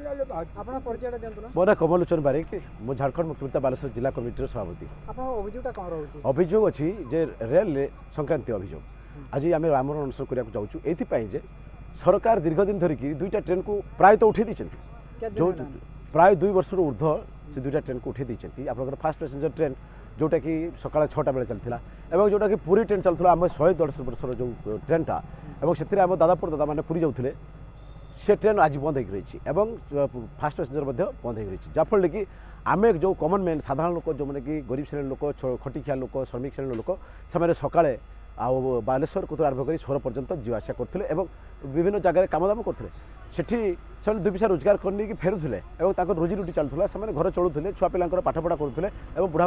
आपन परिचय दियंतु ना। मो ना कमल लोचन बारिक मो झारखंड मुक्ति मोर्चा बालेश्वर जिला कमिटी सभापति। आपन अभियोगटा कोन रहउची? अभियोग अछि जे रेल संक्रांति अभियोग आज आम आमर अनुसरण करने जाऊँ ये जे सरकार दीर्घ दिन धरिकी दुईटा ट्रेन को प्राय तो उठे जो प्राय 2 वर्ष ऊर्ध से दुईटा ट्रेन को उठे आप फास्ट पैसेंजर ट्रेन जोटा कि सका 6टा बेले चलता और जोटा कि पुरी ट्रेन चलता आम 110 वर्षर जो ट्रेनटा और से दादापुर दादा मैंने पुरी जाऊे से ट्रेन आज बंद हो रही फास्ट पैसेंजर बंद हो रही जहाँफल कि आम जो कॉमन मैन साधारण लोक जो मैंने कि गरीब श्रेणी लोक खटिखिया लोक श्रमिक श्रेणी लोक से सकाଳେ आउ बालेश्वर को आरंभ कर सोर पर्यंत जीवासा करते विभिन्न जगह कामदाम करते से 2 पैसा रोजगार करने फेरुले और रोजी रुटी चलूला से घर चलुले छुआ पिला पाठपढ़ा करुले और बुढ़ा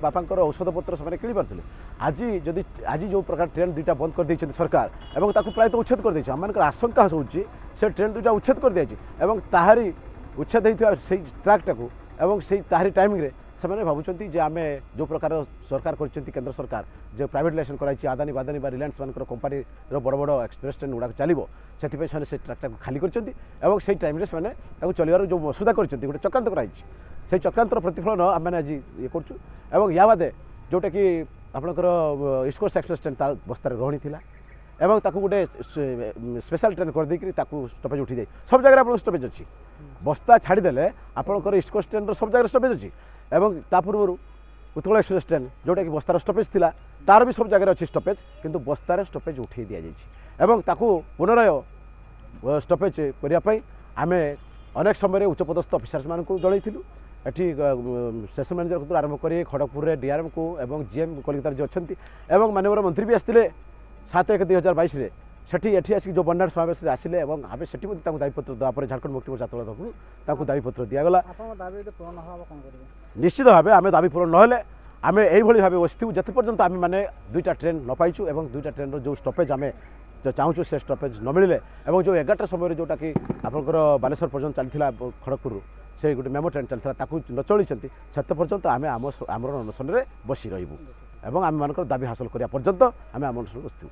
बापा औषध पत्र से कि पार्थे आज जदि आज जो प्रकार ट्रेन दुईटा बंद कर दी सरकार और प्राय तो उच्छेद कर आम आशंका होची से ट्रेन दुईटा उच्छेद कर दी ताहारी उच्छेद होता से ट्रैकटा को ताहारी टाइमिंग से भावुं जे आम जो प्रकार सरकार कर केंद्र सरकार जो प्राइवेटाइजेशन कराई आदानी बादानी रिलायंस मान कंपानी बड़ बड़ एक्सप्रेस ट्रेन गुड़ाक चलो से ट्रैकटा को खाली कर टाइम से चलवार जो मसुदा कर गोटे चक्रांत कराई से चक्रांतर प्रतिफलन आम मैंने आज ये करूँ या बादे जोटा कि आपंकर ईस्ट कोस्ट एक्सप्रेस ट्रेन तार बस्तार रही थी एवं ताकू गोटे स्पेशल ट्रेन कर देकर स्टपेज उठी जाए सब जगह आप स्टपेज अच्छी बस्ता छाड़ीदे आपंकर ईस्ट कोस्ट ट्रेन सब जगह स्टपेज अच्छी एवं ता पूर्व उत्कल एक्सप्रेस ट्रेन जोटा कि बस्तार स्टपेज थिला तार भी सब जगह अच्छी स्टपेज किंतु बस्तार स्टपेज उठे दि जाए ताकू पुनराय स्टपेज करने आम अनेक समय उच्चपदस्थ अफिसर्स मान जलैलु एटी स्टेशन मैनेजर को आरंभ कर खड़गपुर में डीआरएम को एवं जीएम कलिकतार जो अच्छा माननीय मंत्री भी आसते 7/1/2022 सेठी एठी आसिक जो बंडार समावेश आसिले आम से दायीपत्र देवापर झारखंड मुक्ति मोर्चा तौर तक दायीपत्र दिगला निश्चित भाव आम दाबी पूरण ना आम यही भाव बसू जिते पर्यंत आम मैंने दुईटा ट्रेन न पाइचु और दुईटा ट्रेन जो स्टपेज आम जो चाहूँ से स्टपेज न मिले और जो 11टा समय जोटा कि आपंकर बालेश्वर पर्यटन चलता खड़गपुर से गोटे मेमो ट्रेन चलता न चली से पर्यंत आम आमर अनशन में बसी रही आम मान दाबी हासिल करने पर्यंत आम आम अनशन बसू।